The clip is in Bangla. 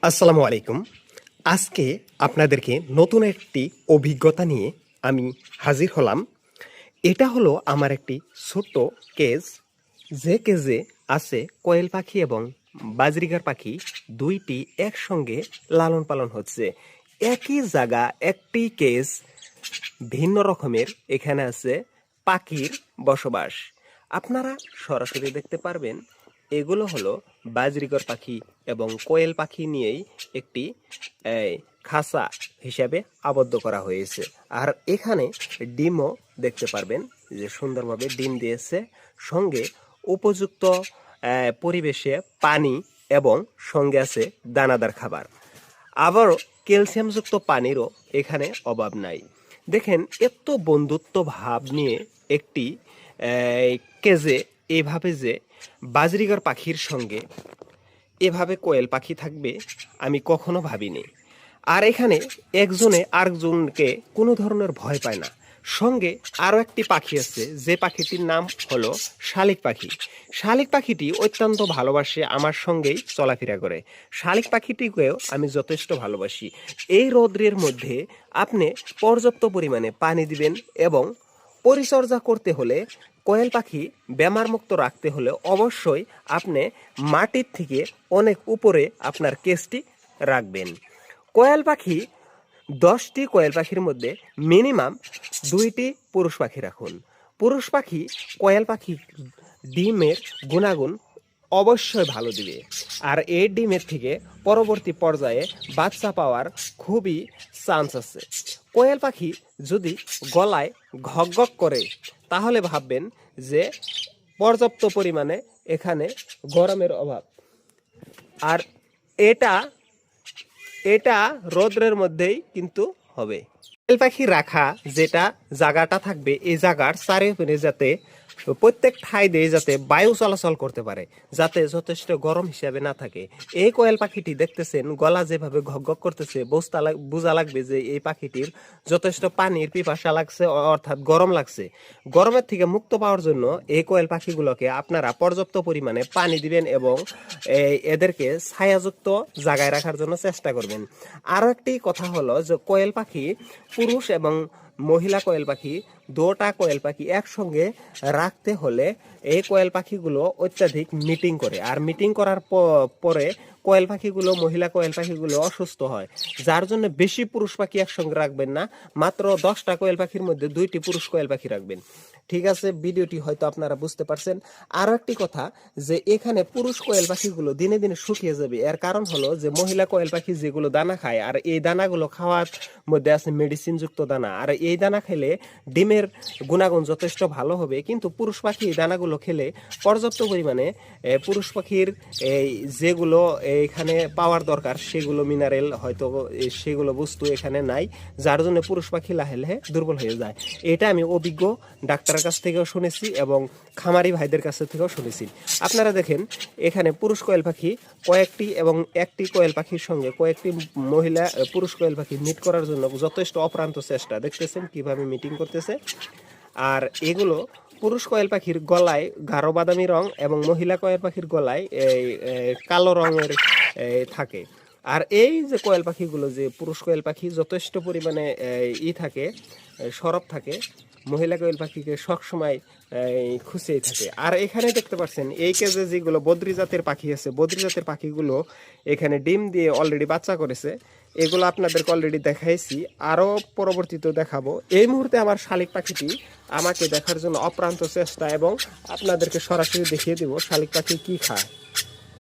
আসসালামু আলাইকুম। আজকে আপনাদেরকে নতুন একটি অভিজ্ঞতা নিয়ে আমি হাজির হলাম। এটা হলো আমার একটি ছোট্ট কেজ, যে কেজে আছে কোয়েল পাখি এবং বাজরিগার পাখি দুইটি একসঙ্গে লালন পালন হচ্ছে। একই জায়গা একটি কেজ, ভিন্ন রকমের এখানে আছে পাখির বসবাস। আপনারা সরাসরি দেখতে পারবেন এগুলো হলো বাজরিগর পাখি এবং কোয়েল পাখি নিয়েই একটি খাঁচা হিসাবে আবদ্ধ করা হয়েছে। আর এখানে ডিমও দেখতে পারবেন যে সুন্দরভাবে ডিম দিয়েছে, সঙ্গে উপযুক্ত পরিবেশে পানি এবং সঙ্গে আছে দানাদার খাবার। আবারও ক্যালসিয়ামযুক্ত পানিরও এখানে অভাব নাই। দেখেন এত বন্ধুত্ব ভাব নিয়ে একটি কেজে এভাবে যে বাজরিগার পাখির সঙ্গে এভাবে কোয়েল পাখি থাকবে আমি কখনো ভাবিনি। আর এখানে একজনে আরেকজনকে কোনো ধরনের ভয় পায় না। সঙ্গে আরও একটি পাখি আছে, যে পাখিটির নাম হলো শালিক পাখি। শালিক পাখিটি অত্যন্ত ভালোবাসে, আমার সঙ্গেই চলাফেরা করে। শালিক পাখিটিকেও আমি যথেষ্ট ভালোবাসি। এই রৌদ্রের মধ্যে আপনি পর্যাপ্ত পরিমাণে পানি দিবেন এবং পরিচর্যা করতে হলে, কোয়েল পাখি বেমারমুক্ত রাখতে হলে অবশ্যই আপনি মাটির থেকে অনেক উপরে আপনার কেজটি রাখবেন। কোয়েল পাখি 10টি কোয়েল পাখির মধ্যে মিনিমাম 2টি পুরুষ পাখি রাখুন। পুরুষ পাখি কোয়েল পাখি ডিমের গুণাগুণ অবশ্যই ভালো দিবে, আর এই ডিমের থেকে পরবর্তী পর্যায়ে বাচ্চা পাওয়ার খুবই চান্স আছে। কোয়েল পাখি যদি গলায় ঘক ঘক করে তাহলে ভাববেন যে পর্যাপ্ত পরিমাণে এখানে গরমের অভাব। আর এটা এটা রৌদ্রের মধ্যেই কিন্তু হবে। কোয়েল পাখি রাখা যেটা জায়গাটা থাকবে, এই জায়গার চারিপাশে যাতে প্রত্যেক ঠাই দিয়ে যাতে বায়ু চলাচল করতে পারে, যাতে যথেষ্ট গরম হিসাবে না থাকে। এই কোয়েল পাখিটি দেখতেছেন গলা যেভাবে ঘক ঘক করতেছে, বোঝা লাগবে যে এই পাখিটির যথেষ্ট পানির পিপাসা লাগছে, অর্থাৎ গরম লাগছে। গরমের থেকে মুক্ত পাওয়ার জন্য এই কোয়েল পাখিগুলোকে আপনারা পর্যাপ্ত পরিমাণে পানি দিবেন এবং এদেরকে ছায়াযুক্ত জায়গায় রাখার জন্য চেষ্টা করবেন। আরও একটি কথা হলো যে কোয়েল পাখি, পুরুষ এবং মহিলা কোয়েল পাখি, দুটা কোয়েল পাখি একসঙ্গে রাখতে হলে এই কোয়েল পাখিগুলো অত্যাধিক মিটিং করে, আর মিটিং করার পরে কোয়েল পাখিগুলো, মহিলা কোয়েল পাখিগুলো অসুস্থ হয়। যার জন্য বেশি পুরুষ পাখি একসঙ্গে রাখবেন না, মাত্র 10টা কোয়েল পাখির মধ্যে 2টি পুরুষ কোয়েল পাখি রাখবেন। ঠিক আছে, ভিডিওটি হয়তো আপনারা বুঝতে পারছেন। আরও একটি কথা, যে এখানে পুরুষ কোয়েল পাখিগুলো দিনে দিনে শুকিয়ে যাবে। এর কারণ হলো যে মহিলা কোয়েল পাখি যেগুলো দানা খায়, আর এই দানাগুলো খাওয়ার মধ্যে আছে মেডিসিনযুক্ত দানা, আর এই দানা খেলে ডিমের গুণাগুণ যথেষ্ট ভালো হবে। কিন্তু পুরুষ পাখি এই দানাগুলো খেলে পর্যাপ্ত পরিমাণে পুরুষ পাখির যেগুলো এখানে পাওয়ার দরকার সেগুলো মিনারেল হয়তো সেগুলো বস্তু এখানে নাই, যার জন্য পুরুষ পাখি লাহে লাহে দুর্বল হয়ে যায়। এটা আমি অভিজ্ঞ ডাক্তারের কাছ থেকেও শুনেছি এবং খামারি ভাইদের কাছ থেকেও শুনেছি। আপনারা দেখেন এখানে পুরুষ কোয়েল পাখি কয়েকটি এবং একটি কোয়েল পাখির সঙ্গে কয়েকটি মহিলা পুরুষ কোয়েল পাখি মিট করার জন্য যথেষ্ট অপ্রান্ত চেষ্টা। দেখতেছেন কিভাবে মিটিং করতেছে। আর এগুলো পুরুষ কোয়েল পাখির গলায় গাঢ় বাদামি রং এবং মহিলা কোয়েল পাখির গলায় কালো রঙের থাকে। আর এই যে কোয়েল পাখিগুলো, যে পুরুষ কোয়েল পাখি যথেষ্ট পরিমাণে থাকে, সরব থাকে, মহিলা কোয়েল পাখিকে সবসময় খুঁজেই থাকে। আর এখানে দেখতে পাচ্ছেন এই কেজে যেগুলো বদ্রি জাতের পাখি আছে, বদ্রি জাতের পাখিগুলো এখানে ডিম দিয়ে অলরেডি বাচ্চা করেছে। এগুলো আপনাদেরকে অলরেডি দেখাইছি, আরও পরবর্তীতে দেখাবো। এই মুহূর্তে আমার শালিক পাখিটি আমাকে দেখার জন্য অপ্রান্ত চেষ্টা, এবং আপনাদেরকে সরাসরি দেখিয়ে দিব শালিক পাখি কি খায়।